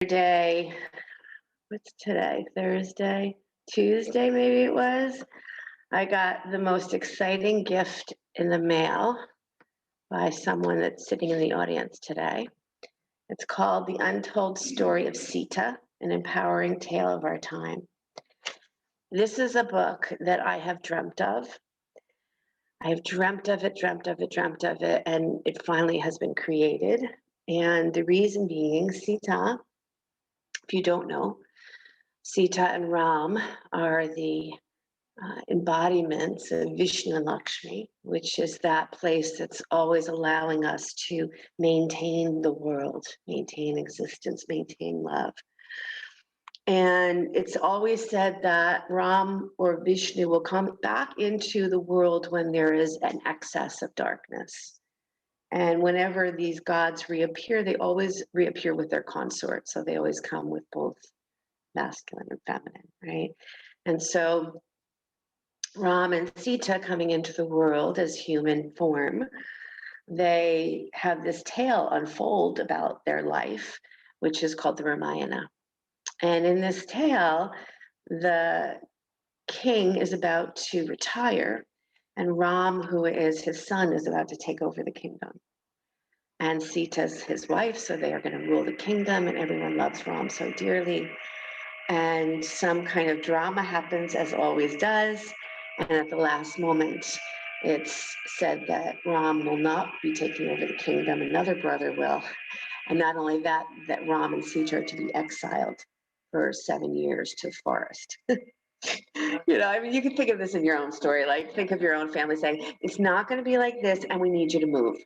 Day, what's today? Thursday? Tuesday, maybe it was. I got the most exciting gift in the mail by someone that's sitting in the audience today. It's called The Untold Story of Sita, an empowering tale of our time. This is a book that I have dreamt of. I have dreamt of it, and it finally has been created. And the reason being, Sita, if you don't know, Sita and Ram are the embodiments of Vishnu and Lakshmi, which is that place that's always allowing us to maintain the world, maintain existence, maintain love. And it's always said that Ram or Vishnu will come back into the world when there is an excess of darkness. And whenever these gods reappear, they always reappear with their consort. So they always come with both masculine and feminine, right? And so Ram and Sita coming into the world as human form, they have this tale unfold about their life, which is called the Ramayana. And in this tale, the king is about to retire, and Ram, who is his son, is about to take over the kingdom. And Sita's his wife, so they are going to rule the kingdom, and everyone loves Ram so dearly. And some kind of drama happens, as always does. And at the last moment, it's said that Ram will not be taking over the kingdom, another brother will. And not only that, that Ram and Sita are to be exiled for 7 years to the forest. I mean, you can think of this in your own story. Like, think of your own family saying, it's not going to be like this, and we need you to move.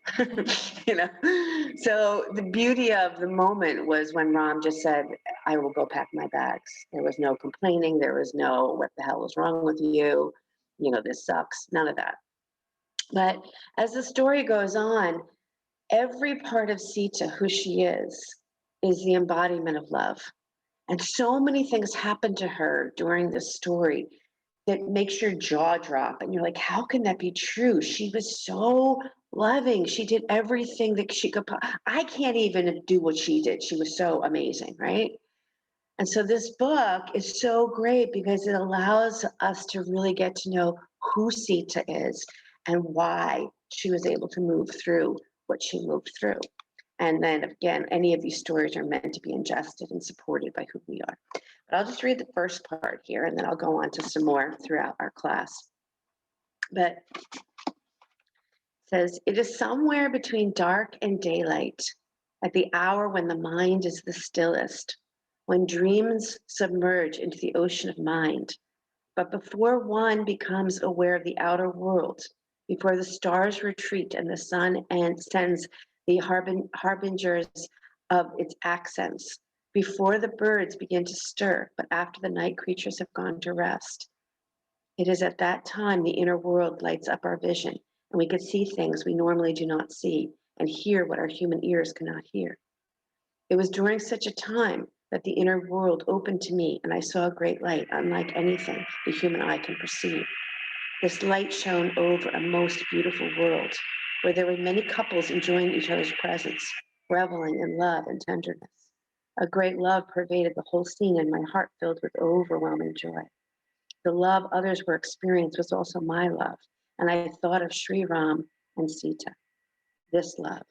So the beauty of the moment was when Ram just said, I will go pack my bags. There was no complaining. There was no, what the hell is wrong with you? This sucks. None of that. But as the story goes on, every part of Sita, who she is the embodiment of love. And so many things happen to her during this story that makes your jaw drop. And you're like, how can that be true? She was so loving. She did everything that she could. I can't even do what she did. She was so amazing, right? And so this book is so great because it allows us to really get to know who Sita is and why she was able to move through what she moved through. And then again, any of these stories are meant to be ingested and supported by who we are. But I'll just read the first part here, and then I'll go on to some more throughout our class. But it says, it is somewhere between dark and daylight, at the hour when the mind is the stillest, when dreams submerge into the ocean of mind. But before one becomes aware of the outer world, before the stars retreat and the sun sends the harbingers of its accents, before the birds begin to stir, but after the night creatures have gone to rest. It is at that time the inner world lights up our vision, and we can see things we normally do not see, and hear what our human ears cannot hear. It was during such a time that the inner world opened to me, and I saw a great light, unlike anything the human eye can perceive. This light shone over a most beautiful world, where there were many couples enjoying each other's presence, reveling in love and tenderness. A great love pervaded the whole scene, and my heart filled with overwhelming joy. The love others were experiencing was also my love, and I thought of Sri Ram and Sita. This love.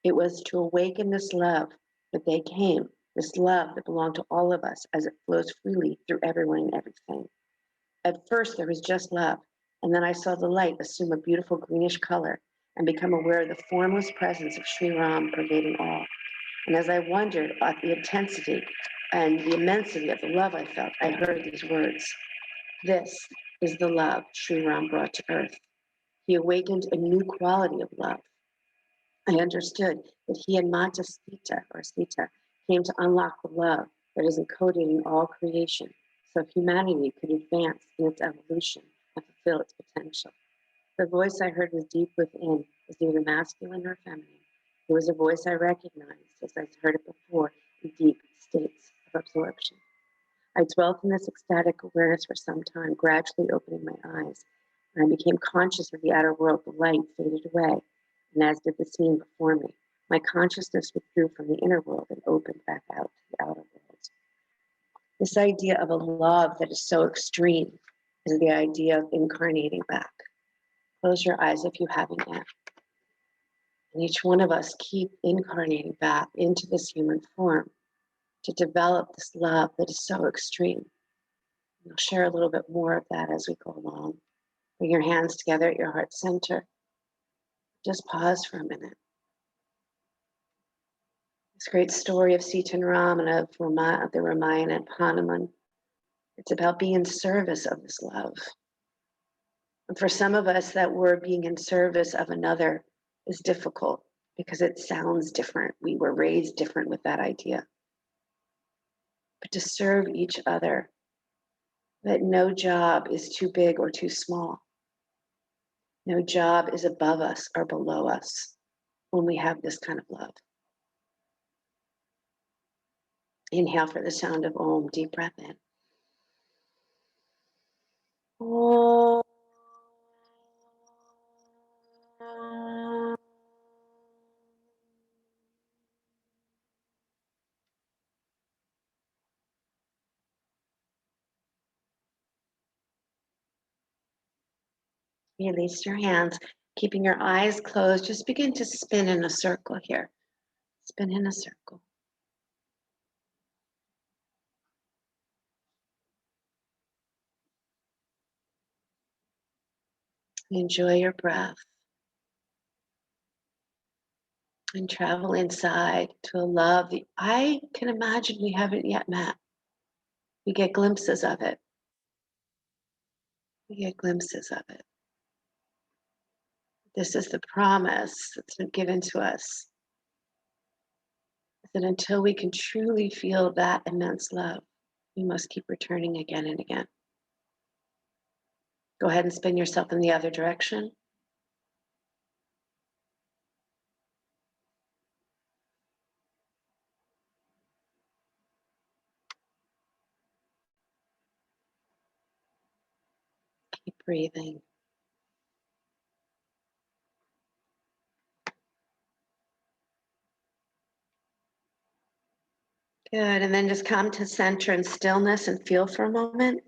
It was to awaken this love that they came, this love that belonged to all of us as it flows freely through everyone and everything. At first, there was just love, and then I saw the light assume a beautiful greenish color and become aware of the formless presence of Sri Ram pervading all. And as I wondered at the intensity and the immensity of the love I felt, I heard these words. This is the love Sri Ram brought to earth. He awakened a new quality of love. I understood that he and Mata Sita came to unlock the love that is encoded in all creation, so humanity could advance in its evolution and fulfill its potential. The voice I heard was deep within, was neither masculine nor feminine. It was a voice I recognized as I heard it before in deep states of absorption. I dwelt in this ecstatic awareness for some time, gradually opening my eyes. When I became conscious of the outer world, the light faded away, and as did the scene before me. My consciousness withdrew from the inner world and opened back out to the outer world. This idea of a love that is so extreme is the idea of incarnating back. Close your eyes if you haven't yet. And each one of us keep incarnating back into this human form to develop this love that is so extreme. And I'll share a little bit more of that as we go along. Bring your hands together at your heart center. Just pause for a minute. This great story of Sita and Ram and of the Ramayana and Hanuman, it's about being in service of this love. And for some of us, that word being in service of another is difficult because it sounds different. We were raised different with that idea. But to serve each other, that no job is too big or too small. No job is above us or below us when we have this kind of love. Inhale for the sound of Om, deep breath in. Om. Release your hands, keeping your eyes closed. Just begin to spin in a circle here. Spin in a circle. Enjoy your breath. And travel inside to a love that I can imagine we haven't yet met. We get glimpses of it. We get glimpses of it. This is the promise that's been given to us. That until we can truly feel that immense love, we must keep returning again and again. Go ahead and spin yourself in the other direction. Keep breathing. Good, and then just come to center and stillness and feel for a moment.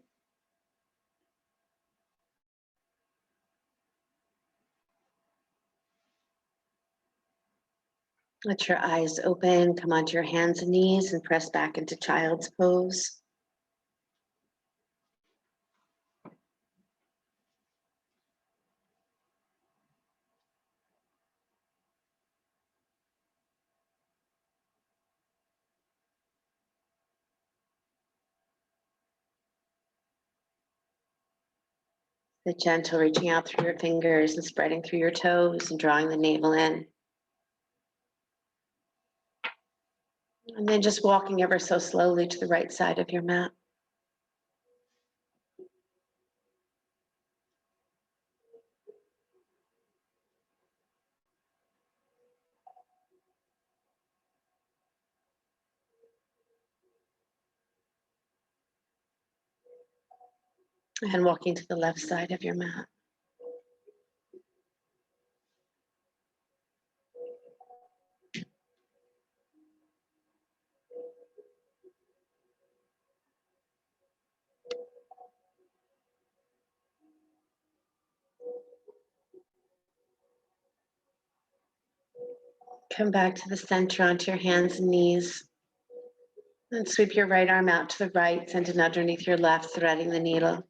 Let your eyes open, come onto your hands and knees and press back into child's pose. The gentle reaching out through your fingers and spreading through your toes and drawing the navel in. And then just walking ever so slowly to the right side of your mat. And walking to the left side of your mat. Come back to the center onto your hands and knees. And sweep your right arm out to the right, send it underneath your left, threading the needle.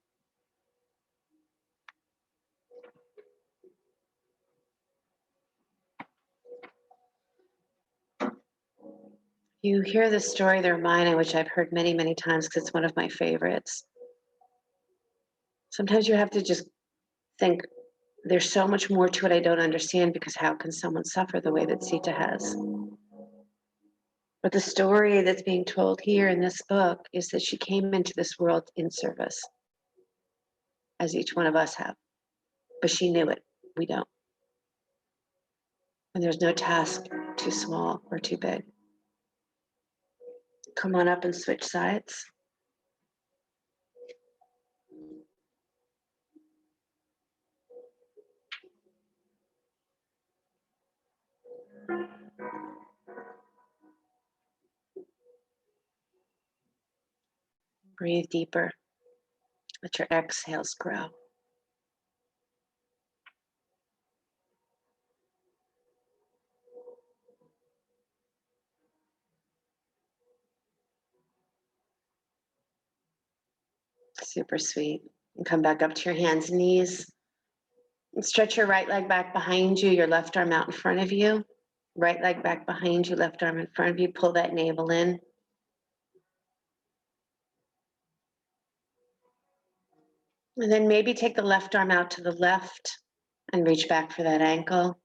You hear the story of the Ramayana, which I've heard many, many times because it's one of my favorites. Sometimes you have to just think, there's so much more to it I don't understand, because how can someone suffer the way that Sita has? But the story that's being told here in this book is that she came into this world in service, as each one of us have. But she knew it. We don't. And there's no task too small or too big. Come on up and switch sides. Breathe deeper. Let your exhales grow. Super sweet. And come back up to your hands and knees. And stretch your right leg back behind you, your left arm out in front of you. Right leg back behind you, left arm in front of you. Pull that navel in. And then maybe take the left arm out to the left and reach back for that ankle.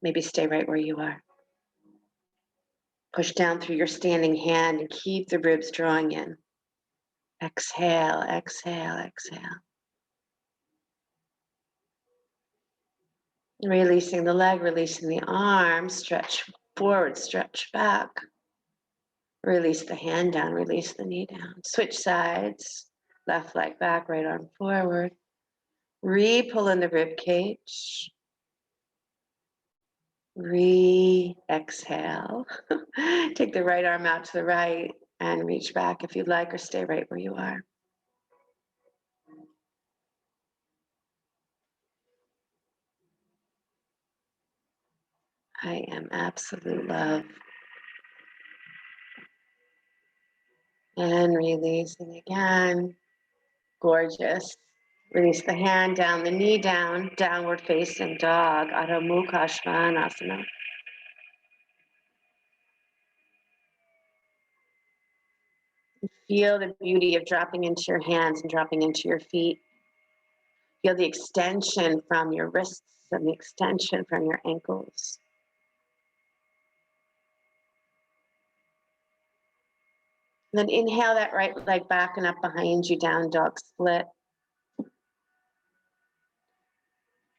Maybe stay right where you are. Push down through your standing hand and keep the ribs drawing in. Exhale, exhale, exhale. Releasing the leg, releasing the arm. Stretch forward, stretch back. Release the hand down, release the knee down. Switch sides. Left leg back, right arm forward. Re-pull in the rib cage. Re-exhale. Take the right arm out to the right and reach back if you'd like, or stay right where you are. I am absolute love. And releasing again. Gorgeous. Release the hand down, the knee down, downward facing dog, Adho Mukha Svanasana. Feel the beauty of dropping into your hands and dropping into your feet. Feel the extension from your wrists and the extension from your ankles. And then inhale that right leg back and up behind you, down dog split.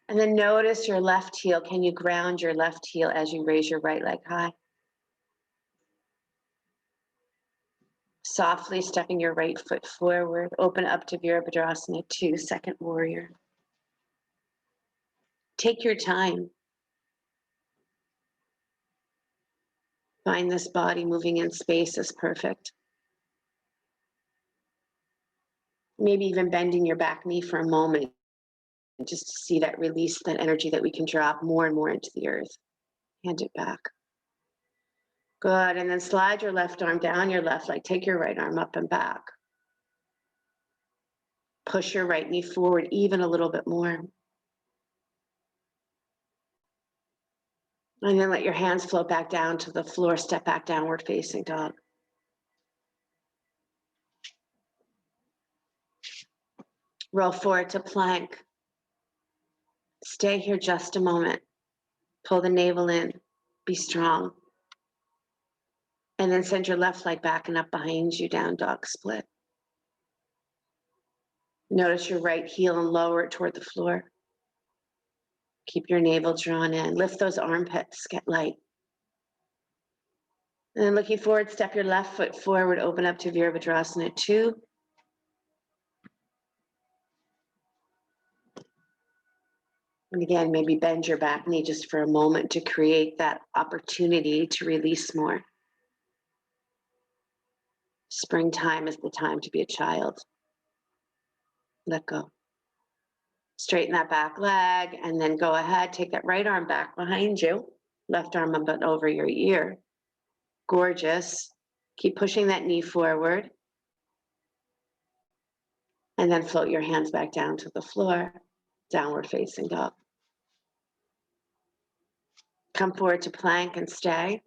And then notice your left heel. Can you ground your left heel as you raise your right leg high? Softly stepping your right foot forward. Open up to Virabhadrasana 2, second warrior. Take your time. Find this body moving in space is perfect. Maybe even bending your back knee for a moment, just to see that release, that energy that we can drop more and more into the earth. Hand it back. Good, and then slide your left arm down your left leg. Take your right arm up and back. Push your right knee forward even a little bit more. And then let your hands float back down to the floor. Step back, downward facing dog. Roll forward to plank. Stay here just a moment. Pull the navel in. Be strong. And then send your left leg back and up behind you, down dog split. Notice your right heel and lower it toward the floor. Keep your navel drawn in. Lift those armpits, get light. And then looking forward, step your left foot forward, open up to Virabhadrasana 2. And again, maybe bend your back knee just for a moment to create that opportunity to release more. Springtime is the time to be a child. Let go. Straighten that back leg and then go ahead, take that right arm back behind you, left arm up and over your ear. Gorgeous. Keep pushing that knee forward. And then float your hands back down to the floor, downward facing dog. Come forward to plank and stay.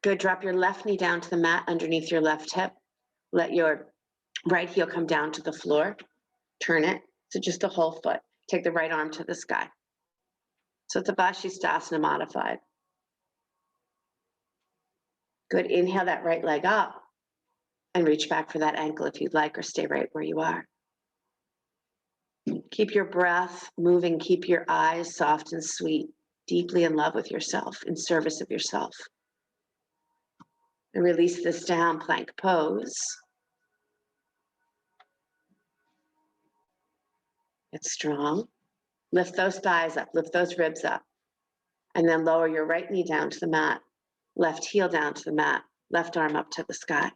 Good, drop your left knee down to the mat underneath your left hip. Let your right heel come down to the floor. Turn it, so just the whole foot. Take the right arm to the sky. So it's a Vashisthasana modified. Good, inhale that right leg up and reach back for that ankle if you'd like, or stay right where you are. Keep your breath moving, keep your eyes soft and sweet, deeply in love with yourself, in service of yourself. And release this down, plank pose. Get strong. Lift those thighs up, lift those ribs up. And then lower your right knee down to the mat, left heel down to the mat. Left arm up to the sky.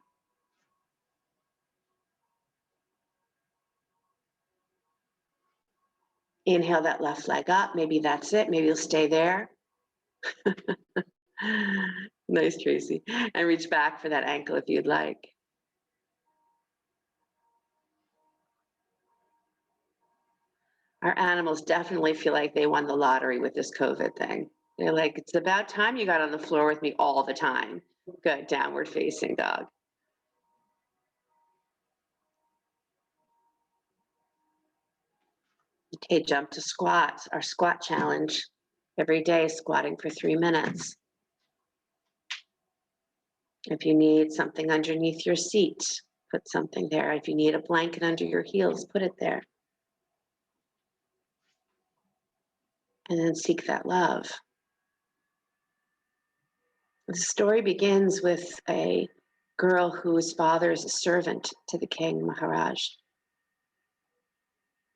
Inhale that left leg up. Maybe that's it. Maybe you'll stay there. Nice, Tracy. And reach back for that ankle if you'd like. Our animals definitely feel like they won the lottery with this COVID thing. They're like, it's about time you got on the floor with me all the time. Good, downward facing dog. Okay, jump to squats, our squat challenge. Every day, squatting for 3 minutes. If you need something underneath your seat, put something there. If you need a blanket under your heels, put it there. And then seek that love. The story begins with a girl whose father is a servant to the king, Maharaj.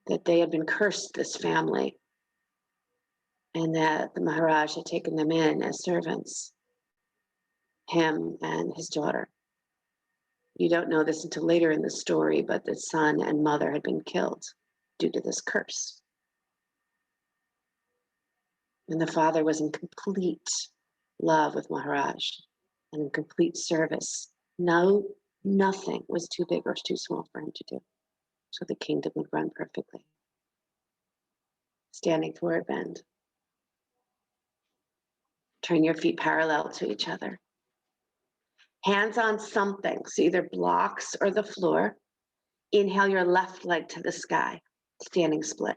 That they had been cursed, this family, and that the Maharaj had taken them in as servants, him and his daughter. You don't know this until later in the story, but the son and mother had been killed due to this curse. And the father was in complete love with Maharaj and in complete service. No, nothing was too big or too small for him to do. So the kingdom would run perfectly. Standing forward bend. Turn your feet parallel to each other. Hands on something, so either blocks or the floor. Inhale your left leg to the sky, standing split.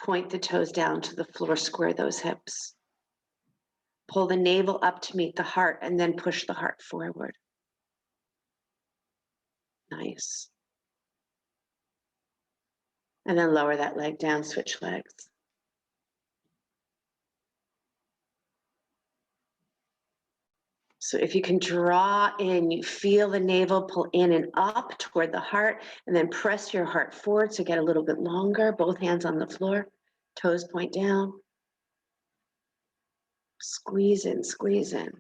Point the toes down to the floor, square those hips. Pull the navel up to meet the heart and then push the heart forward. Nice. And then lower that leg down, switch legs. So if you can draw in, you feel the navel pull in and up toward the heart, and then press your heart forward so get a little bit longer, both hands on the floor, toes point down. Squeeze in, squeeze in.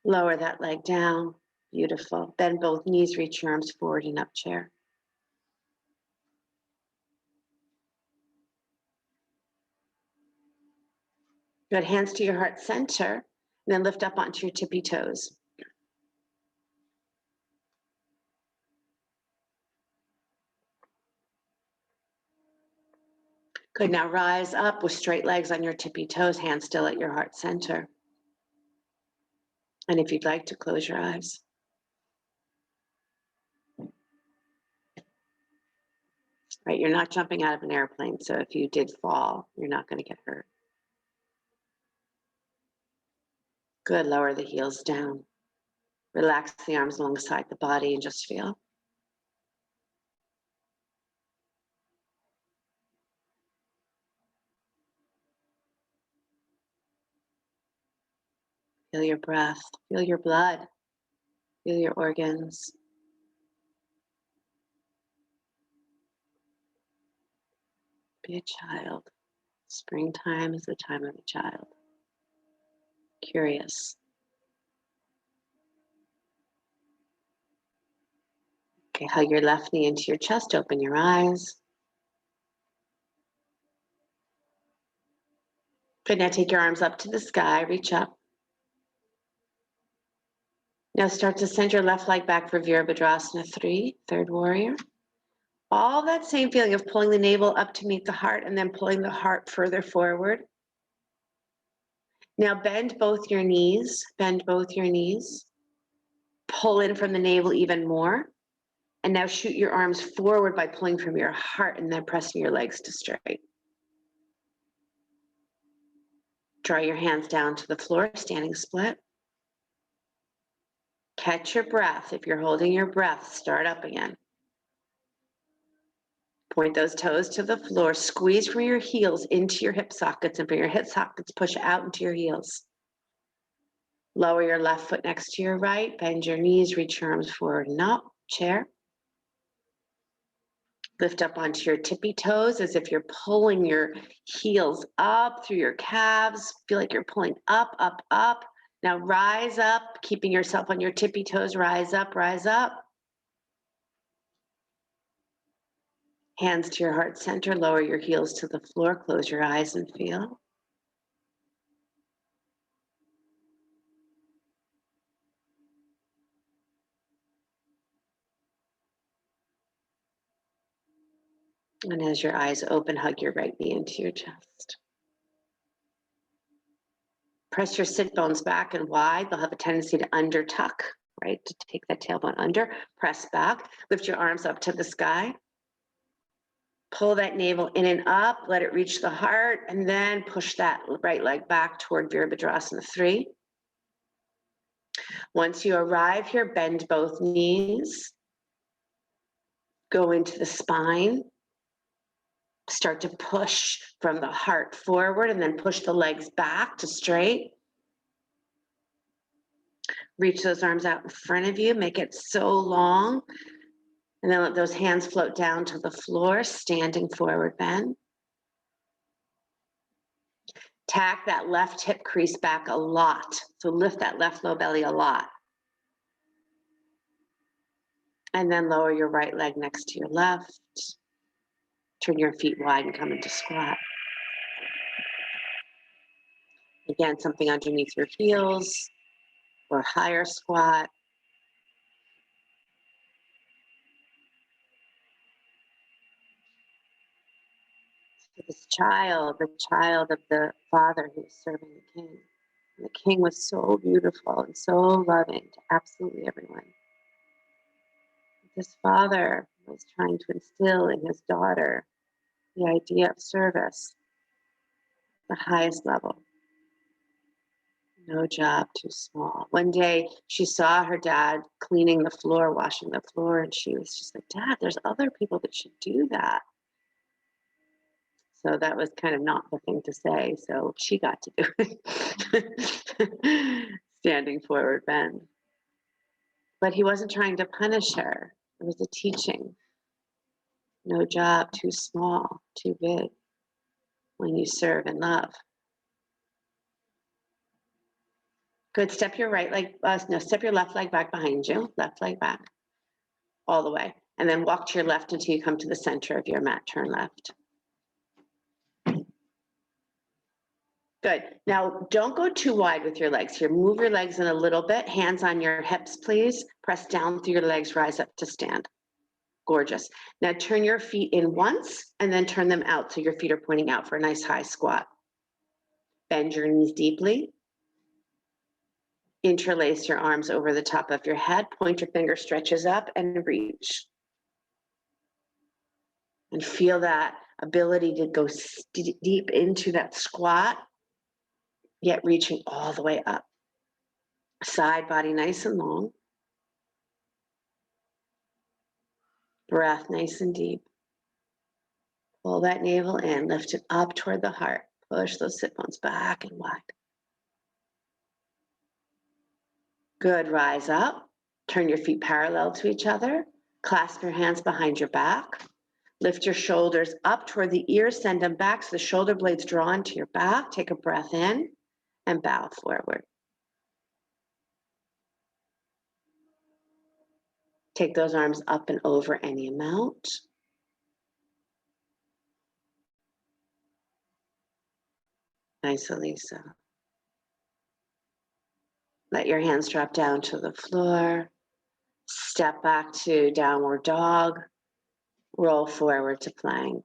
Lower that leg down, beautiful. Bend both knees, reach your arms forward and up, chair. Good, hands to your heart center, and then lift up onto your tippy toes. Good, now rise up with straight legs on your tippy toes, hands still at your heart center. And if you'd like to, close your eyes. Right, you're not jumping out of an airplane, so if you did fall, you're not going to get hurt. Good, lower the heels down. Relax the arms alongside the body and just feel. Feel your breath, feel your blood, feel your organs. Be a child. Springtime is the time of a child. Curious. Okay, hug your left knee into your chest, open your eyes. Good, now take your arms up to the sky, reach up. Now start to send your left leg back for Virabhadrasana 3, third warrior. All that same feeling of pulling the navel up to meet the heart and then pulling the heart further forward. Now bend both your knees, bend both your knees. Pull in from the navel even more. And now shoot your arms forward by pulling from your heart and then pressing your legs to straight. Draw your hands down to the floor, standing split. Catch your breath. If you're holding your breath, start up again. Point those toes to the floor. Squeeze from your heels into your hip sockets, and from your hip sockets, push out into your heels. Lower your left foot next to your right. Bend your knees, reach your arms forward and up. Chair. Lift up onto your tippy toes as if you're pulling your heels up through your calves. Feel like you're pulling up, up, up. Now rise up, keeping yourself on your tippy toes. Rise up, rise up. Hands to your heart center. Lower your heels to the floor. Close your eyes and feel. And as your eyes open, hug your right knee into your chest. Press your sit bones back and wide. They'll have a tendency to under tuck, right? To take that tailbone under. Press back. Lift your arms up to the sky. Pull that navel in and up. Let it reach the heart. And then push that right leg back toward Virabhadrasana 3. Once you arrive here, bend both knees. Go into the spine. Start to push from the heart forward and then push the legs back to straight. Reach those arms out in front of you. Make it so long. And then let those hands float down to the floor, standing forward bend. Tack that left hip crease back a lot. So lift that left low belly a lot. And then lower your right leg next to your left. Turn your feet wide and come into squat. Again, something underneath your heels or higher squat. This child, the child of the father who was serving the king. And the king was so beautiful and so loving to absolutely everyone. This father was trying to instill in his daughter the idea of service, the highest level. No job too small. One day she saw her dad cleaning the floor, washing the floor, and she was just like, Dad, there's other people that should do that. So that was kind of not the thing to say. So she got to do it. Standing forward bend. But he wasn't trying to punish her. It was a teaching. No job too small, too big when you serve and love. Good. Step your right leg, step your left leg back behind you. Left leg back all the way. And then walk to your left until you come to the center of your mat. Turn left. Good. Now, don't go too wide with your legs here. Move your legs in a little bit. Hands on your hips, please. Press down through your legs. Rise up to stand. Gorgeous. Now, turn your feet in once and then turn them out so your feet are pointing out for a nice high squat. Bend your knees deeply. Interlace your arms over the top of your head. Point your finger stretches up and reach. And feel that ability to go deep into that squat, yet reaching all the way up. Side body nice and long. Breath nice and deep. Pull that navel in, lift it up toward the heart. Push those sit bones back and wide. Good, rise up. Turn your feet parallel to each other. Clasp your hands behind your back. Lift your shoulders up toward the ears, send them back so the shoulder blades draw into your back. Take a breath in and bow forward. Take those arms up and over any amount. Nice, Elisa. Let your hands drop down to the floor. Step back to downward dog. Roll forward to plank.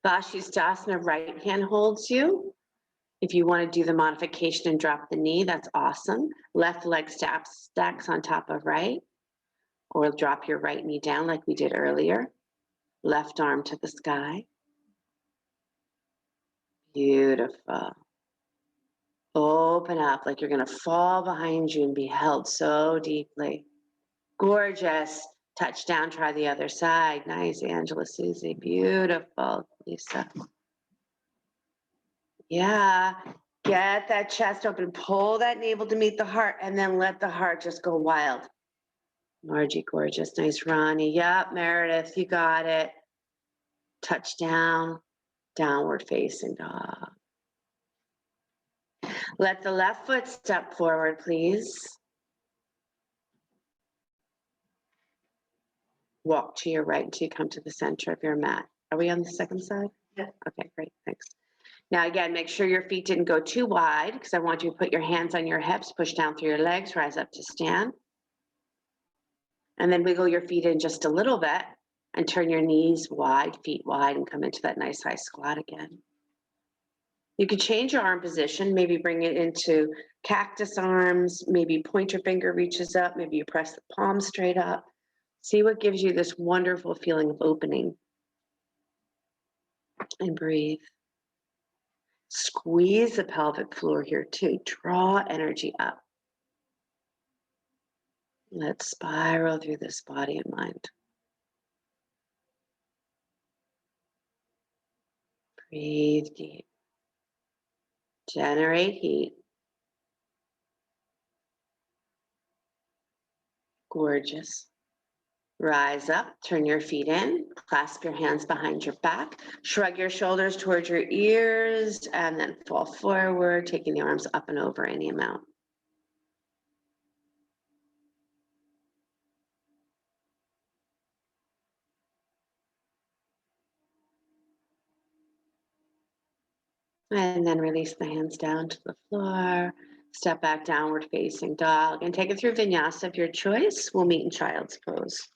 Vashisthasana, right hand holds you. If you want to do the modification and drop the knee, that's awesome. Left leg stacks on top of right, or drop your right knee down like we did earlier. Left arm to the sky. Beautiful. Open up like you're going to fall behind you and be held so deeply. Gorgeous. Touch down, try the other side. Nice, Angela, Susie. Beautiful, Lisa. Yeah, get that chest open. Pull that navel to meet the heart and then let the heart just go wild. Margie, gorgeous. Nice, Ronnie. Yep, Meredith, you got it. Touch down, downward facing dog. Let the left foot step forward, please. Walk to your right until you come to the center of your mat. Are we on the second side? Yeah. Okay, great, thanks. Now again, make sure your feet didn't go too wide because I want you to put your hands on your hips, push down through your legs, rise up to stand. And then wiggle your feet in just a little bit and turn your knees wide, feet wide, and come into that nice high squat again. You can change your arm position, maybe bring it into cactus arms, maybe pointer finger reaches up, maybe you press the palm straight up. See what gives you this wonderful feeling of opening. And breathe. Squeeze the pelvic floor here too. Draw energy up. Let's spiral through this body and mind. Breathe deep. Generate heat. Gorgeous. Rise up, turn your feet in, clasp your hands behind your back, shrug your shoulders towards your ears, and then fall forward, taking the arms up and over any amount. And then release the hands down to the floor. Step back, downward facing dog, and take it through vinyasa of your choice. We'll meet in child's pose.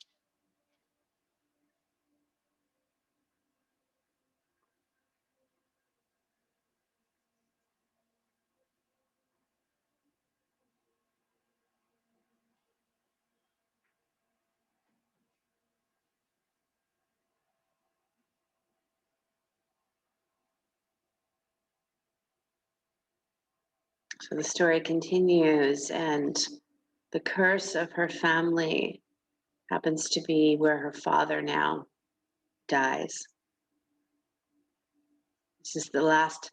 So the story continues, and the curse of her family happens to be where her father now dies. This is the last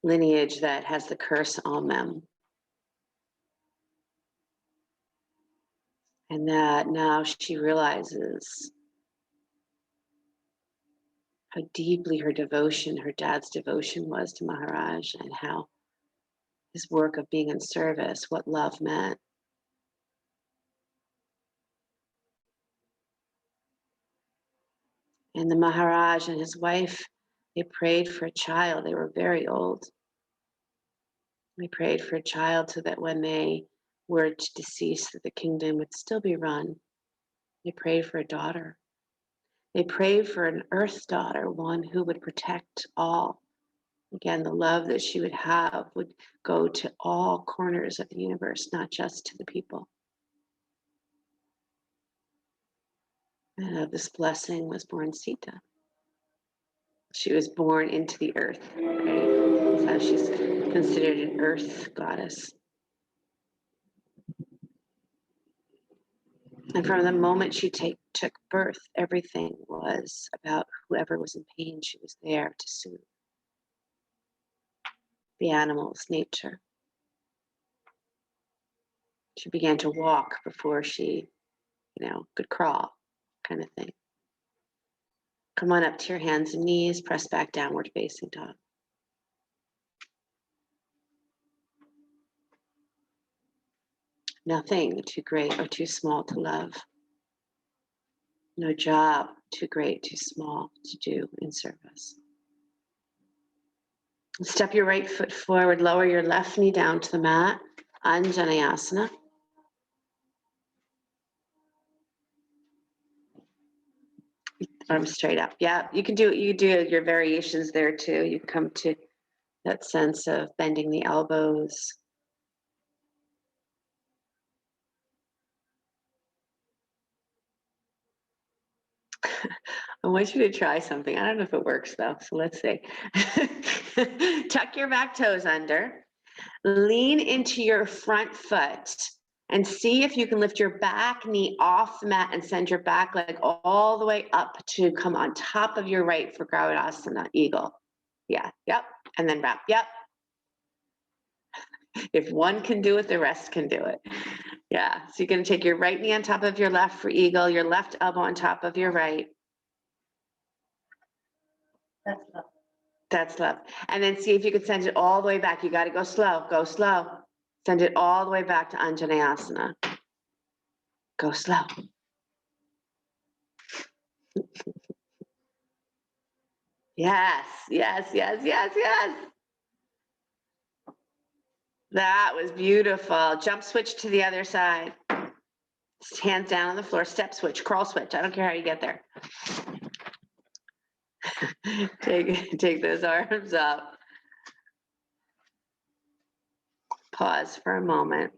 lineage that has the curse on them. And that now she realizes how deeply her devotion, her dad's devotion was to Maharaj, and how his work of being in service, what love meant. And the Maharaj and his wife, they prayed for a child. They were very old. They prayed for a child so that when they were to decease, that the kingdom would still be run. They prayed for a daughter. They prayed for an earth daughter, one who would protect all. Again, the love that she would have would go to all corners of the universe, not just to the people. And of this blessing was born Sita. She was born into the earth, right? That's how she's considered an earth goddess. And from the moment she took birth, everything was about whoever was in pain. She was there to soothe. The animals, nature. She began to walk before she, could crawl, kind of thing. Come on up to your hands and knees, press back, downward facing dog. Nothing too great or too small to love. No job too great, too small to do in service. Step your right foot forward, lower your left knee down to the mat, Untitled. Arms straight up. Yeah, you can do your variations there too. You come to that sense of bending the elbows. I want you to try something. I don't know if it works though, so let's see. Tuck your back toes under. Lean into your front foot and see if you can lift your back knee off the mat and send your back leg all the way up to come on top of your right for Badakanasana, eagle. Yeah, yep. And then wrap, yep. If one can do it, the rest can do it. Yeah. So you're going to take your right knee on top of your left for eagle, your left elbow on top of your right. That's love. That's love. And then see if you can send it all the way back. You got to go slow. Go slow. Send it all the way back to Anjaneyasana. Go slow. Yes, yes, yes, yes, yes. That was beautiful. Jump switch to the other side. Hands down on the floor, step switch, crawl switch. I don't care how you get there. Take those arms up. Pause for a moment.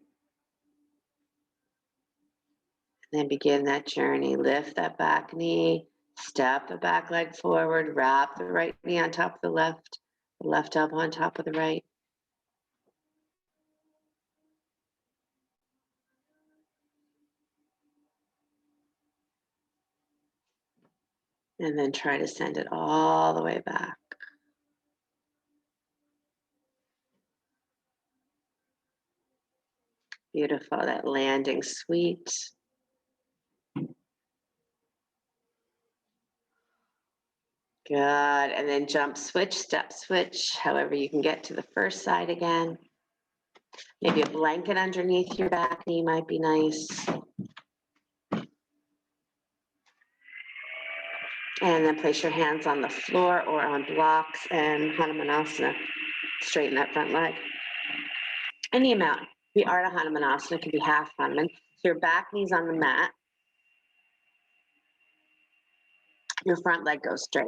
And then begin that journey. Lift that back knee, step the back leg forward, wrap the right knee on top of the left elbow on top of the right. And then try to send it all the way back. Beautiful, that landing sweet. Good, and then jump switch, step switch, however you can get to the first side again. Maybe a blanket underneath your back knee might be nice. And then place your hands on the floor or on blocks and Hanumanasana. Straighten that front leg. Any amount. The art of Hanumanasana could be half Hanuman. So your back knee's on the mat. Your front leg goes straight.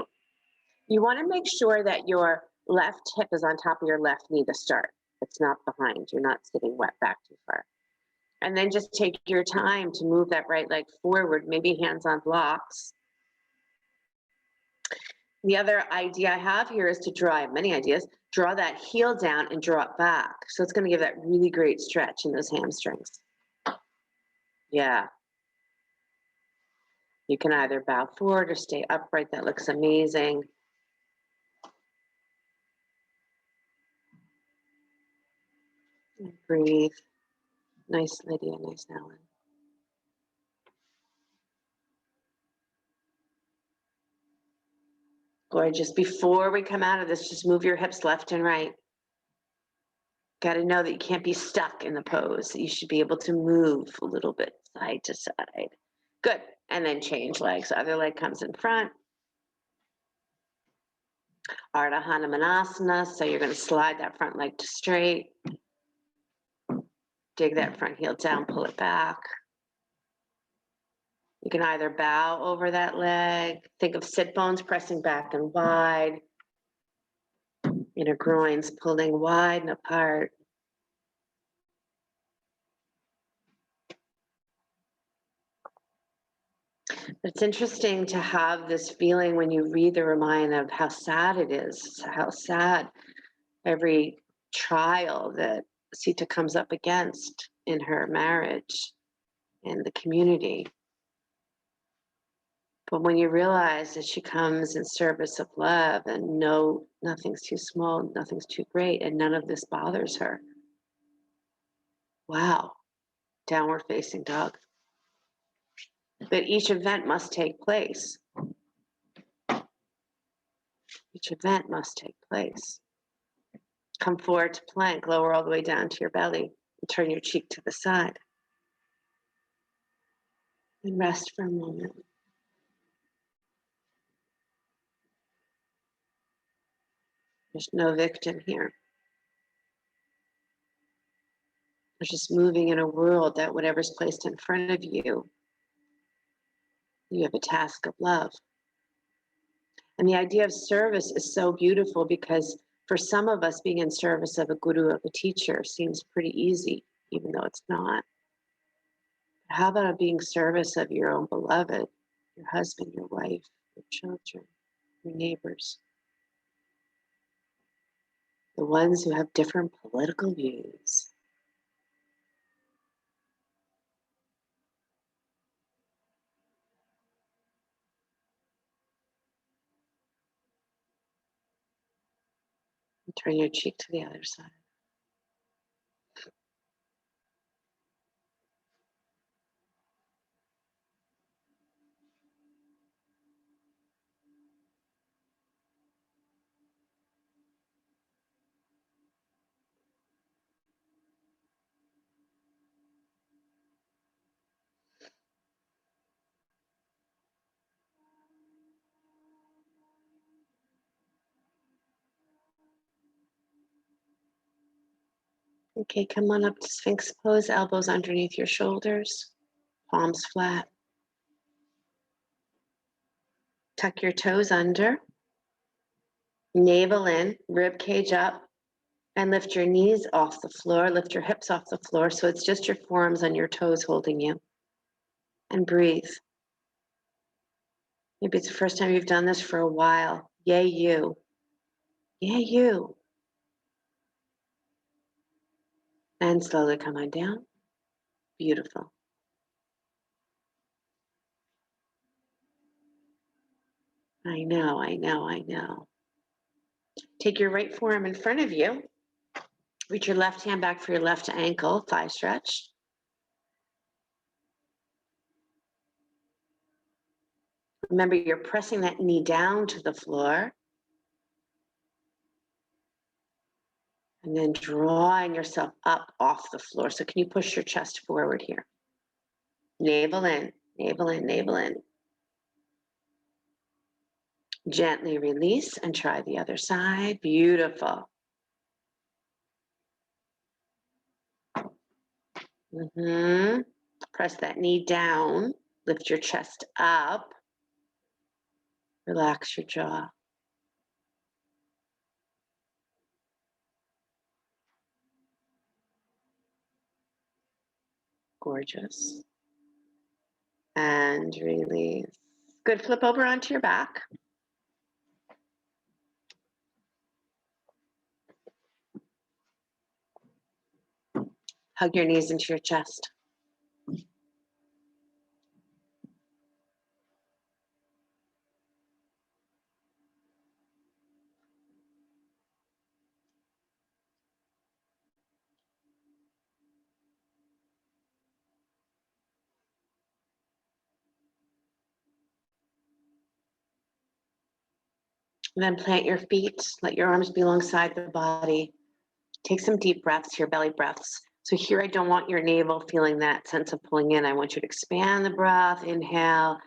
You want to make sure that your left hip is on top of your left knee to start. It's not behind. You're not sitting wet back too far. And then just take your time to move that right leg forward, maybe hands on blocks. The other idea I have here is to draw, I have many ideas, draw that heel down and draw it back. So it's going to give that really great stretch in those hamstrings. Yeah. You can either bow forward or stay upright. That looks amazing. And breathe. Nice, Lydia. Nice, Ellen. Gorgeous. Before we come out of this, just move your hips left and right. Got to know that you can't be stuck in the pose. You should be able to move a little bit side to side. Good. And then change legs. Other leg comes in front. Ardha Hanumanasana. So you're going to slide that front leg to straight. Dig that front heel down, pull it back. You can either bow over that leg. Think of sit bones pressing back and wide. Inner groins pulling wide and apart. It's interesting to have this feeling when you read the Ramayana of how sad it is, how sad every trial that Sita comes up against in her marriage and the community. But when you realize that she comes in service of love and nothing's too small, nothing's too great, and none of this bothers her. Wow, downward facing dog. But each event must take place. Each event must take place. Come forward to plank, lower all the way down to your belly, and turn your cheek to the side. And rest for a moment. There's no victim here. We're just moving in a world that whatever's placed in front of you, you have a task of love. And the idea of service is so beautiful because for some of us, being in service of a guru, of a teacher, seems pretty easy, even though it's not. But how about being service of your own beloved, your husband, your wife, your children, your neighbors? The ones who have different political views. And turn your cheek to the other side. Okay, come on up to Sphinx Pose, elbows underneath your shoulders, palms flat. Tuck your toes under, navel in, rib cage up, and lift your knees off the floor, lift your hips off the floor so it's just your forearms and your toes holding you. And breathe. Maybe it's the first time you've done this for a while. Yay, you. Yay, you. And slowly come on down. Beautiful. I know, I know, I know. Take your right forearm in front of you. Reach your left hand back for your left ankle, thigh stretch. Remember, you're pressing that knee down to the floor. And then drawing yourself up off the floor. So can you push your chest forward here? Navel in, navel in, navel in. Gently release and try the other side. Beautiful. Press that knee down. Lift your chest up. Relax your jaw. Gorgeous. And release. Good. Flip over onto your back. Hug your knees into your chest. And then plant your feet. Let your arms be alongside the body. Take some deep breaths here, belly breaths. So here I don't want your navel feeling that sense of pulling in. I want you to expand the breath, inhale,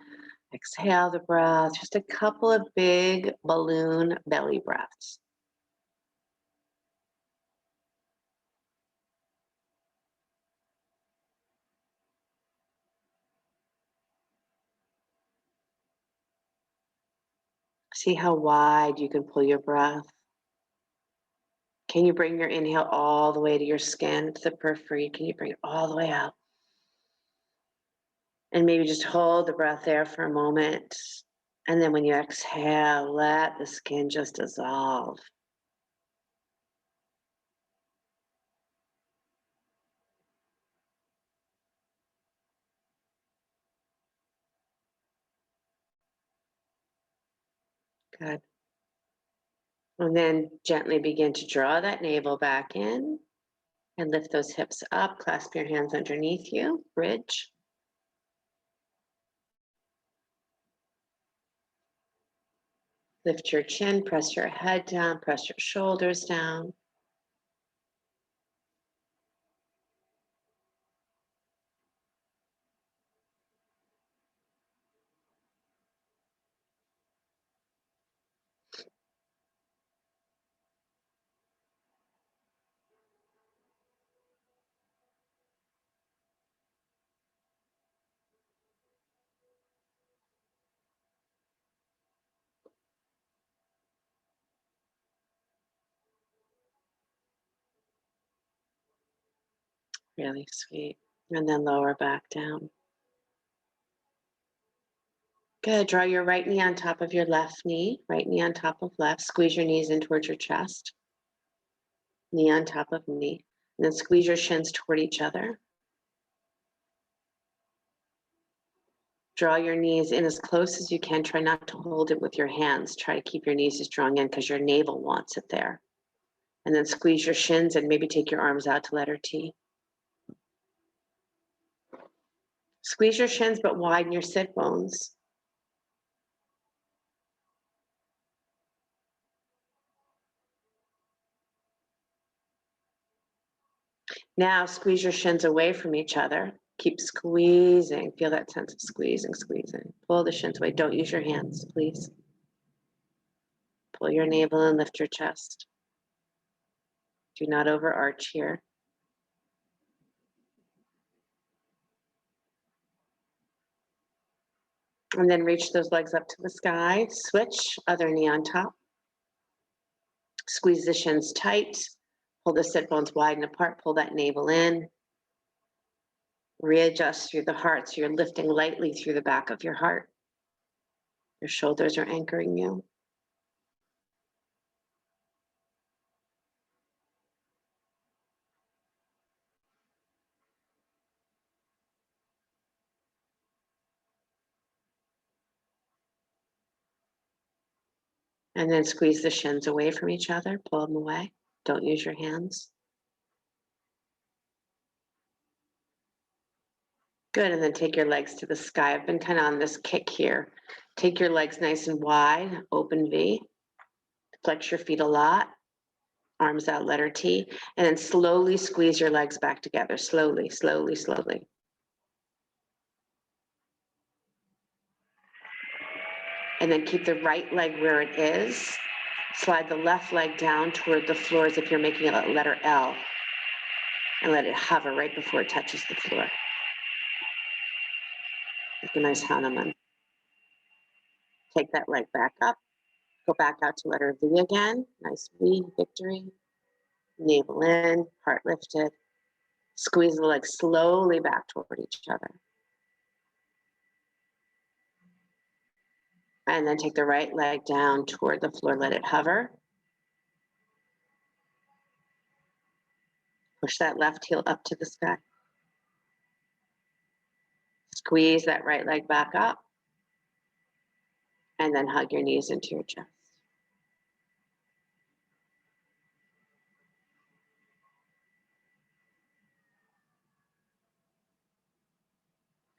exhale the breath. Just a couple of big balloon belly breaths. See how wide you can pull your breath. Can you bring your inhale all the way to your skin, to the periphery? Can you bring it all the way out? And maybe just hold the breath there for a moment. And then when you exhale, let the skin just dissolve. Good. And then gently begin to draw that navel back in and lift those hips up. Clasp your hands underneath you, bridge. Lift your chin, press your head down, press your shoulders down. Really sweet. And then lower back down. Good. Draw your right knee on top of your left knee. Right knee on top of left. Squeeze your knees in towards your chest. Knee on top of knee. And then squeeze your shins toward each other. Draw your knees in as close as you can. Try not to hold it with your hands. Try to keep your knees as drawn in because your navel wants it there. And then squeeze your shins and maybe take your arms out to letter T. Squeeze your shins, but widen your sit bones. Now squeeze your shins away from each other. Keep squeezing. Feel that sense of squeezing, squeezing. Pull the shins away. Don't use your hands, please. Pull your navel and lift your chest. Do not overarch here. And then reach those legs up to the sky. Switch, other knee on top. Squeeze the shins tight. Pull the sit bones wide and apart. Pull that navel in. Readjust through the heart. So you're lifting lightly through the back of your heart. Your shoulders are anchoring you. And then squeeze the shins away from each other. Pull them away. Don't use your hands. Good, and then take your legs to the sky. I've been kind of on this kick here. Take your legs nice and wide, open V. Flex your feet a lot. Arms out, letter T. And then slowly squeeze your legs back together. Slowly, slowly, slowly. And then keep the right leg where it is. Slide the left leg down toward the floor as if you're making a letter L. And let it hover right before it touches the floor. Like a nice Hanuman. Take that leg back up. Go back out to letter V again. Nice V, victory. Navel in, heart lifted. Squeeze the legs slowly back toward each other. And then take the right leg down toward the floor. Let it hover. Push that left heel up to the sky. Squeeze that right leg back up. And then hug your knees into your chest.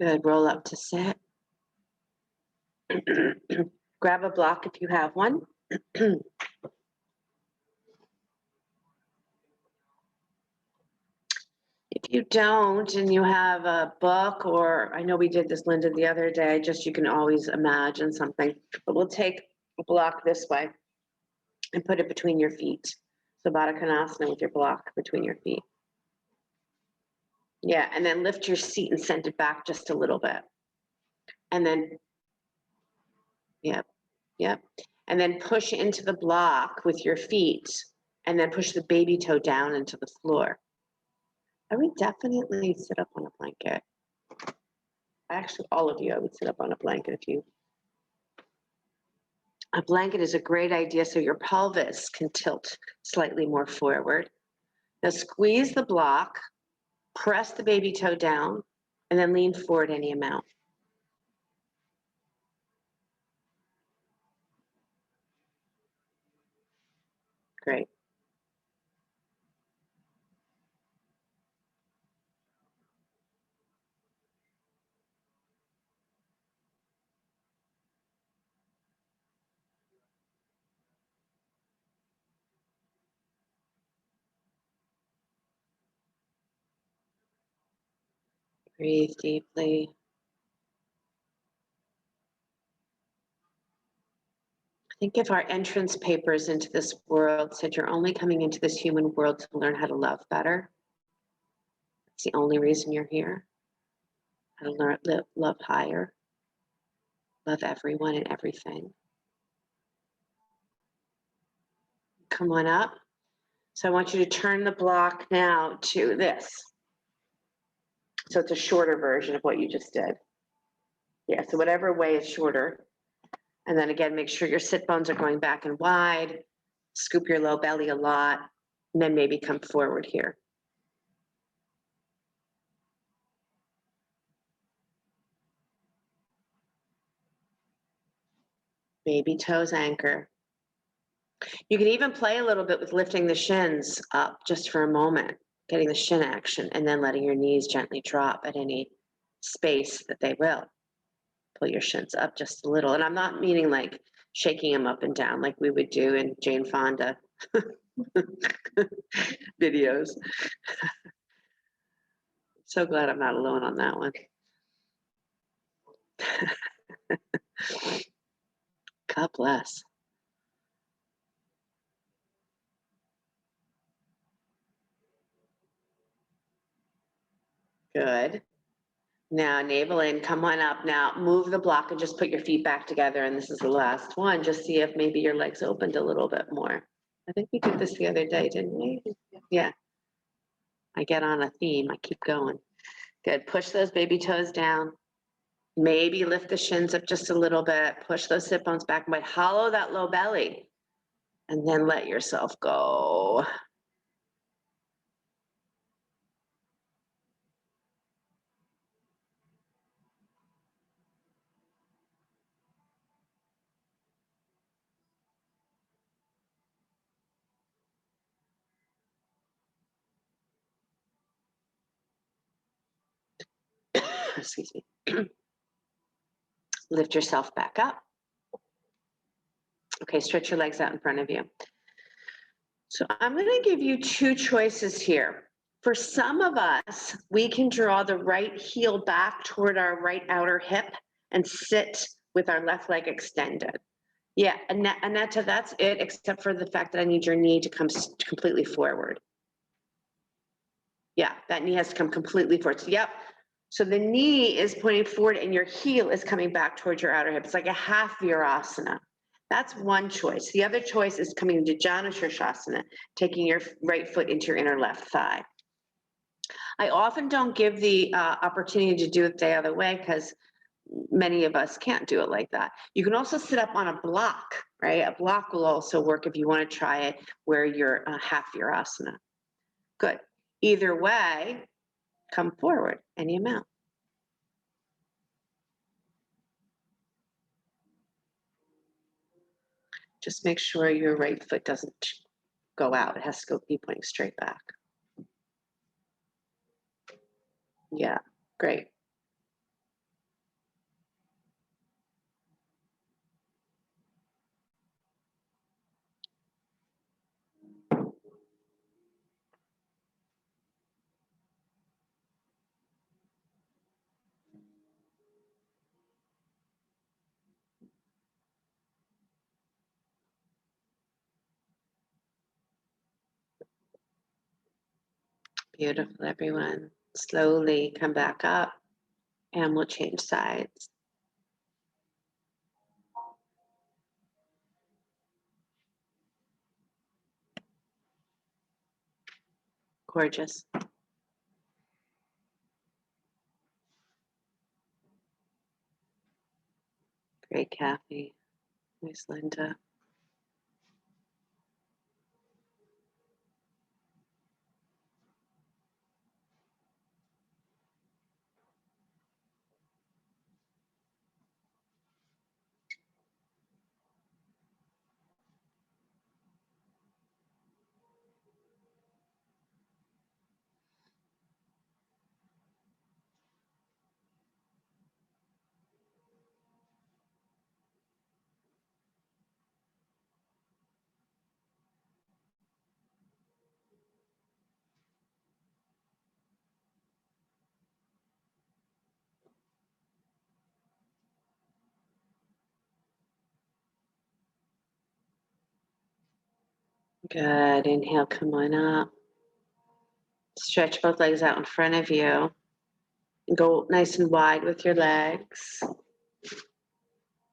Good, roll up to sit. Grab a block if you have one. If you don't and you have a book, or I know we did this, Linda, the other day, just you can always imagine something, but we'll take a block this way and put it between your feet. So Badakanasana with your block between your feet. Yeah, and then lift your seat and send it back just a little bit. And then, yep. And then push into the block with your feet and then push the baby toe down into the floor. I would definitely sit up on a blanket. Actually, all of you, I would sit up on a blanket if you. A blanket is a great idea so your pelvis can tilt slightly more forward. Now squeeze the block, press the baby toe down, and then lean forward any amount. Great. Breathe deeply. I think if our entrance papers into this world said you're only coming into this human world to learn how to love better, it's the only reason you're here. How to learn, love higher, love everyone and everything. Come on up. So I want you to turn the block now to this. So it's a shorter version of what you just did. Yeah, so whatever way is shorter. And then again, make sure your sit bones are going back and wide. Scoop your low belly a lot. And then maybe come forward here. Baby toes anchor. You can even play a little bit with lifting the shins up just for a moment, getting the shin action, and then letting your knees gently drop at any space that they will. Pull your shins up just a little. And I'm not meaning like shaking them up and down like we would do in Jane Fonda videos. So glad I'm not alone on that one. God bless. Good. Now, navel in, come on up. Now, move the block and just put your feet back together. And this is the last one. Just see if maybe your legs opened a little bit more. I think we did this the other day, didn't we? Yeah. I get on a theme. I keep going. Good. Push those baby toes down. Maybe lift the shins up just a little bit. Push those sit bones back. Might hollow that low belly. And then let yourself go. Excuse me. Lift yourself back up. Okay, stretch your legs out in front of you. So I'm going to give you two choices here. For some of us, we can draw the right heel back toward our right outer hip and sit with our left leg extended. Yeah, Annetta, that's it, except for the fact that I need your knee to come completely forward. Yeah, that knee has to come completely forward. So, yep. So the knee is pointing forward and your heel is coming back towards your outer hip. It's like a half virasana. That's one choice. The other choice is coming into Janu Shirshasana, taking your right foot into your inner left thigh. I often don't give the opportunity to do it the other way because many of us can't do it like that. You can also sit up on a block, right? A block will also work if you want to try it where you're half virasana. Good. Either way, come forward any amount. Just make sure your right foot doesn't go out. It has to be pointing straight back. Yeah, great. Beautiful, everyone. Slowly come back up and we'll change sides. Gorgeous. Great, Kathy. Nice, Linda. Good. Inhale, come on up. Stretch both legs out in front of you. Go nice and wide with your legs.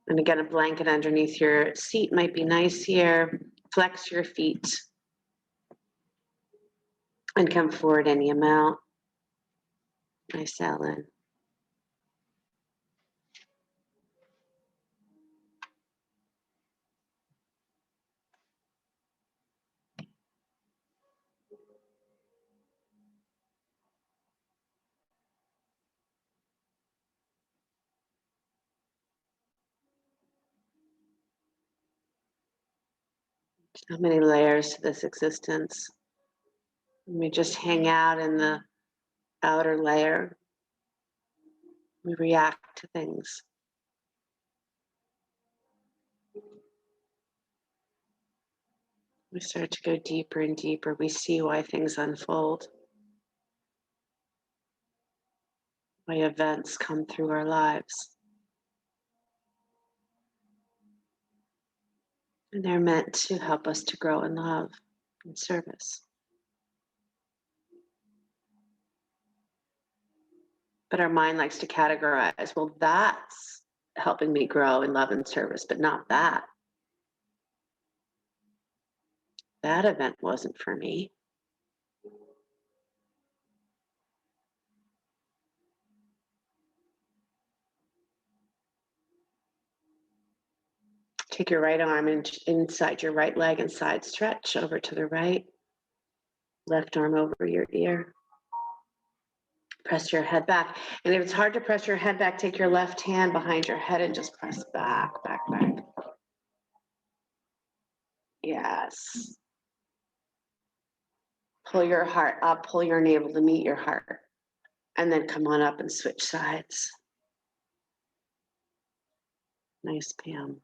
And again, a blanket underneath your seat might be nice here. Flex your feet. And come forward any amount. Nice, Ellen. How many layers to this existence? We just hang out in the outer layer. We react to things. We start to go deeper and deeper. We see why things unfold, why events come through our lives. And they're meant to help us to grow in love and service. But our mind likes to categorize, well, that's helping me grow in love and service, but not that. That event wasn't for me. Take your right arm inside your right leg and side stretch over to the right. Left arm over your ear. Press your head back. And if it's hard to press your head back, take your left hand behind your head and just press back, back, back. Yes. Pull your heart up, pull your navel to meet your heart. And then come on up and switch sides. Nice, Pam.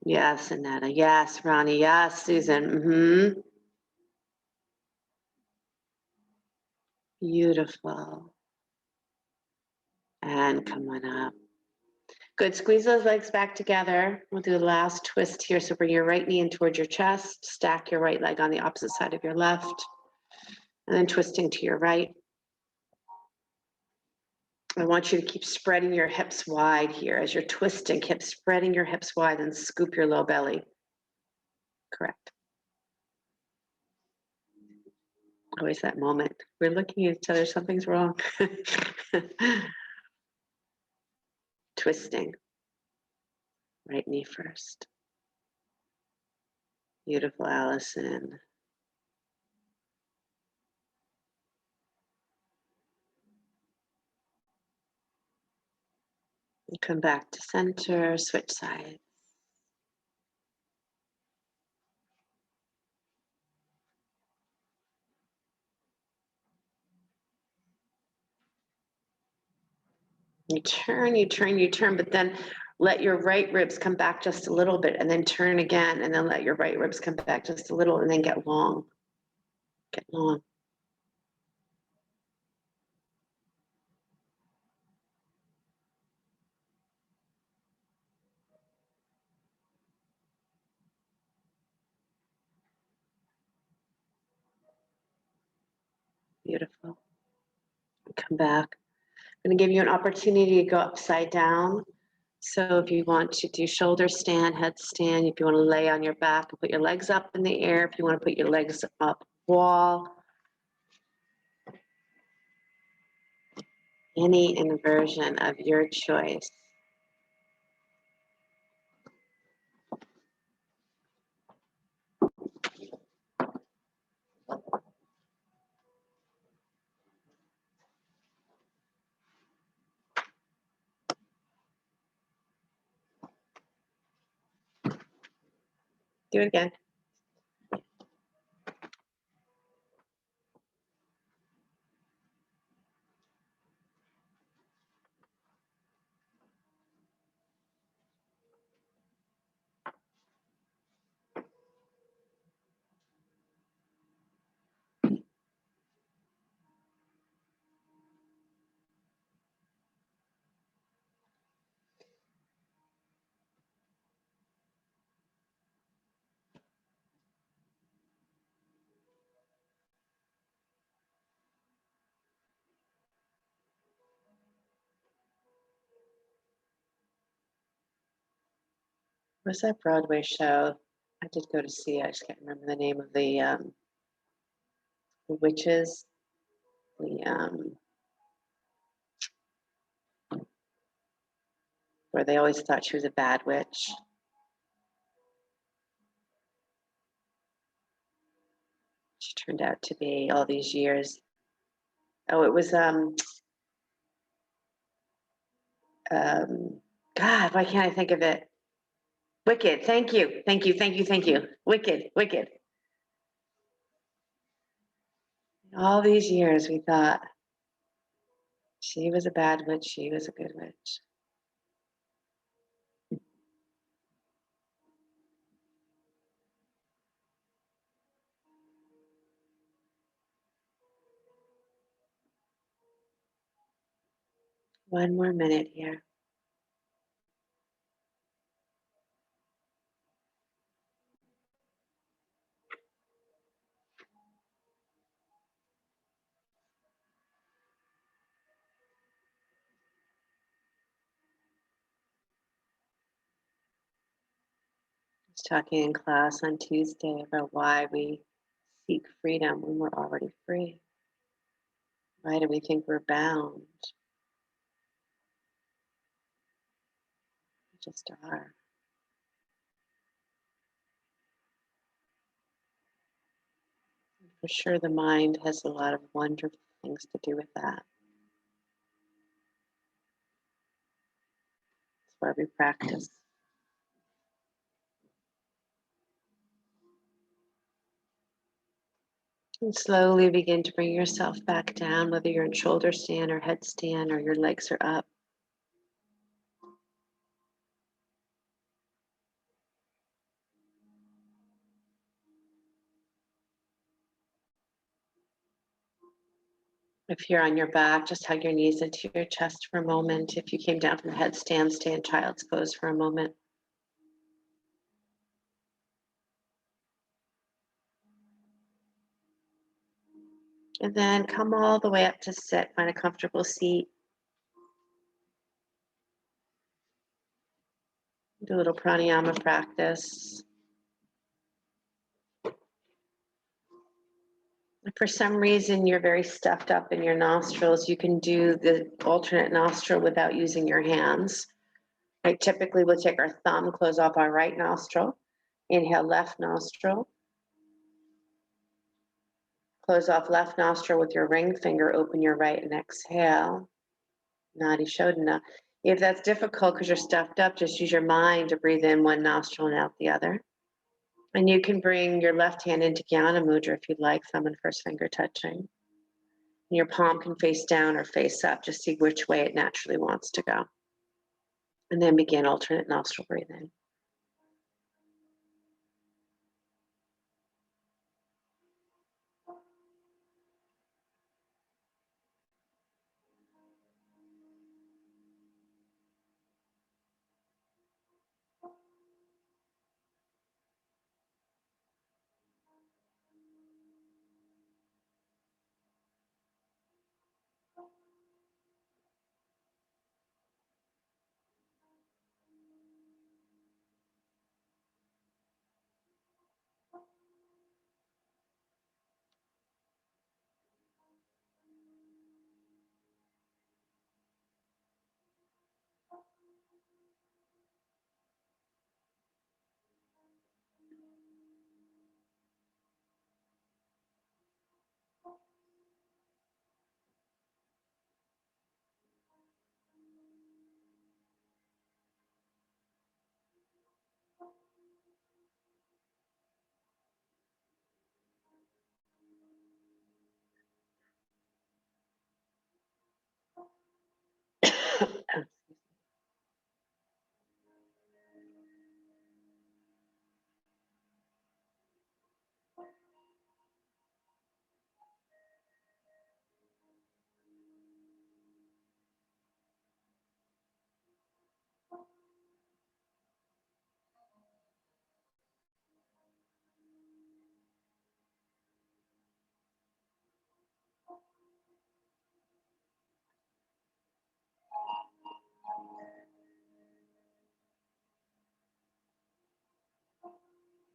Yes, Annetta. Yes, Ronnie. Yes, Susan. Beautiful. And come on up. Good. Squeeze those legs back together. We'll do the last twist here. So bring your right knee in towards your chest. Stack your right leg on the opposite side of your left. And then twisting to your right. I want you to keep spreading your hips wide here. As you're twisting, keep spreading your hips wide and scoop your low belly. Correct. Always that moment. We're looking at each other, something's wrong. Twisting. Right knee first. Beautiful, Allison. And come back to center, switch sides. You turn, but then let your right ribs come back just a little bit and then turn again and then let your right ribs come back just a little and then get long. Get long. Beautiful. Come back. I'm going to give you an opportunity to go upside down. So if you want to do shoulder stand, headstand, if you want to lay on your back and put your legs up in the air, if you want to put your legs up wall, any inversion of your choice. Do it again. What's that Broadway show? I did go to see it. I just can't remember the name of the witches. Where they always thought she was a bad witch. She turned out to be all these years. Oh, it was God, why can't I think of it? Wicked. Thank you. Wicked. All these years we thought she was a bad witch, she was a good witch. One more minute here. was talking in class on Tuesday about why we seek freedom when we're already free. Why do we think we're bound? We just are. For sure, the mind has a lot of wonderful things to do with that. That's why we practice. And slowly begin to bring yourself back down, whether you're in shoulder stand or headstand or your legs are up. If you're on your back, just hug your knees into your chest for a moment. If you came down from the headstand, stay in child's pose for a moment. And then come all the way up to sit. Find a comfortable seat. Do a little pranayama practice. If for some reason you're very stuffed up in your nostrils, you can do the alternate nostril without using your hands. Right? Typically, we'll take our thumb, close off our right nostril, inhale left nostril, close off left nostril with your ring finger, open your right and exhale. Nadi Shodhana. If that's difficult because you're stuffed up, just use your mind to breathe in one nostril and out the other. And you can bring your left hand into Jnana Mudra if you'd like, thumb and first finger touching. Your palm can face down or face up, just see which way it naturally wants to go. And then begin alternate nostril breathing.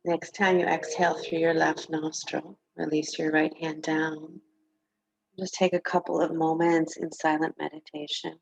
Next time you exhale through your left nostril, release your right hand down. Just take a couple of moments in silent meditation.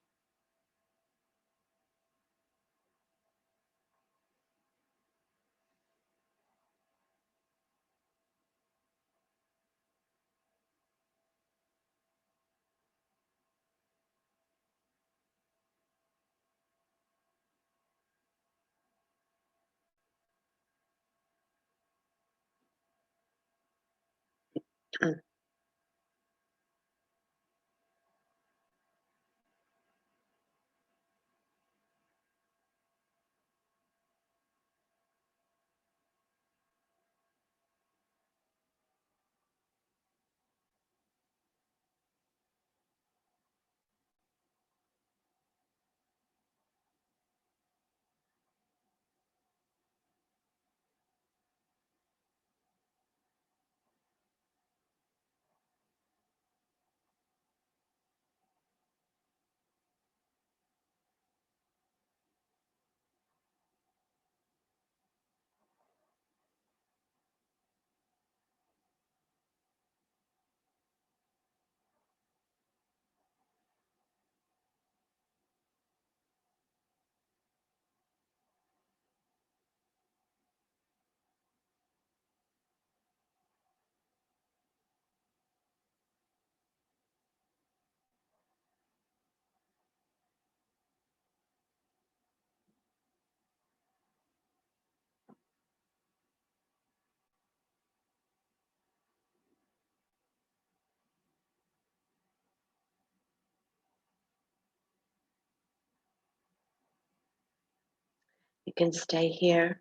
You can stay here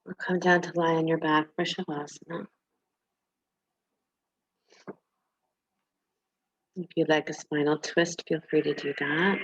or come down to lie on your back for Shavasana. If you'd like a spinal twist, feel free to do that.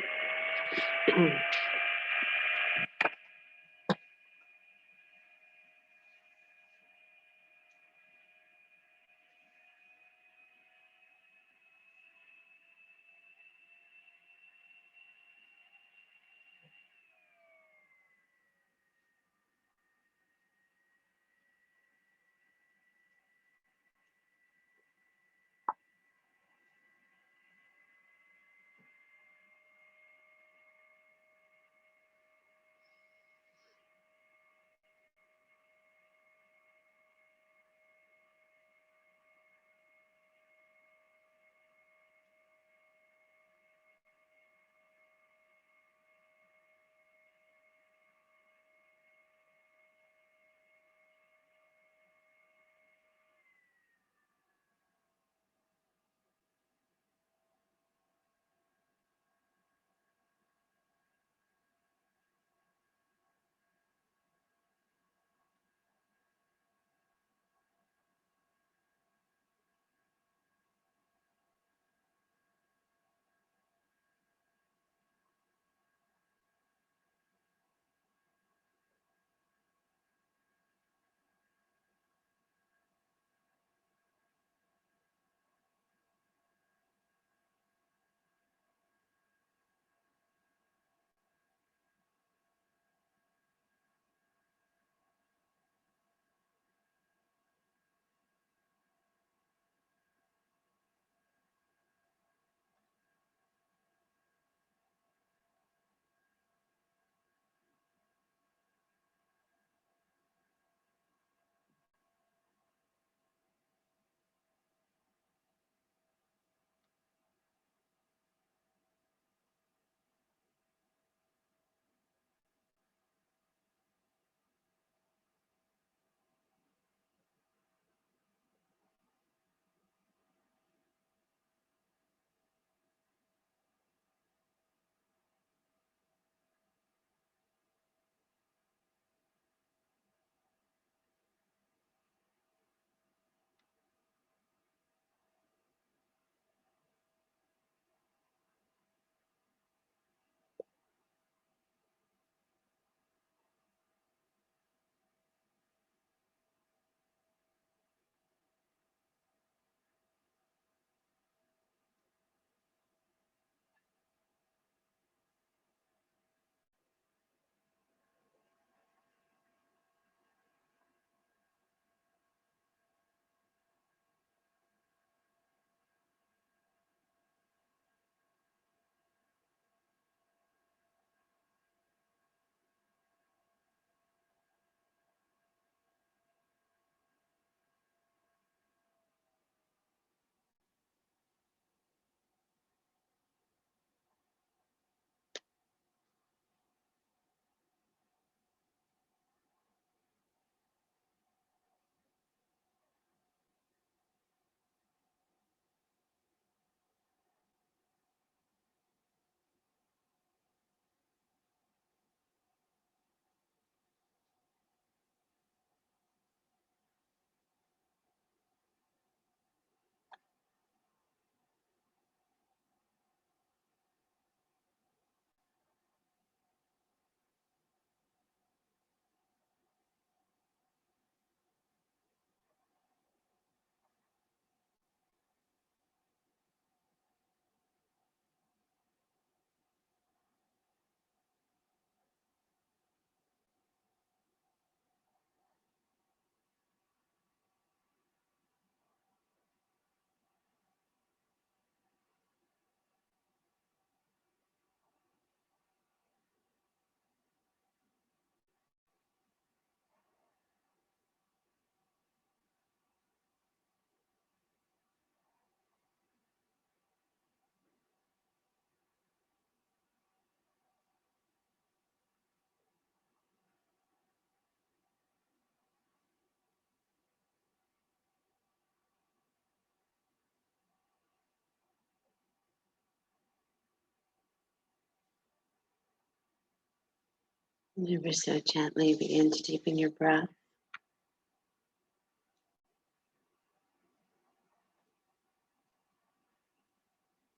Ever so gently begin to deepen your breath.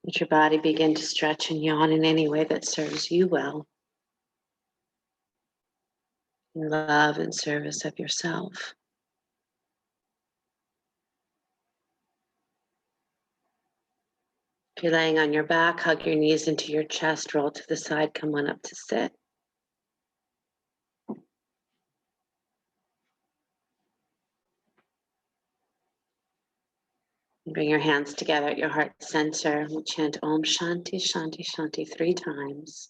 Let your body begin to stretch and yawn in any way that serves you well. In love and service of yourself. If you're laying on your back, hug your knees into your chest, roll to the side, come on up to sit. Bring your hands together at your heart center. We'll chant Om Shanti Shanti Shanti 3 times.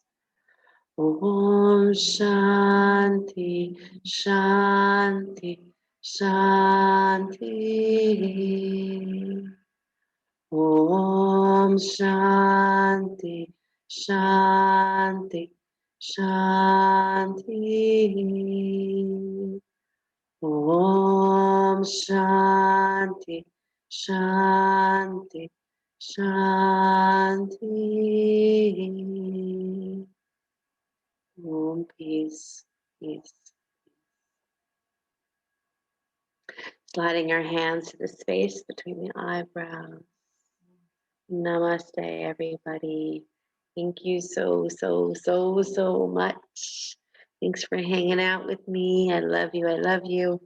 Om Shanti Shanti Shanti. Om Shanti Shanti Shanti. Om Shanti Shanti Shanti. Om peace, peace. Sliding your hands to the space between the eyebrows. Namaste, everybody. Thank you so much. Thanks for hanging out with me. I love you. I love you.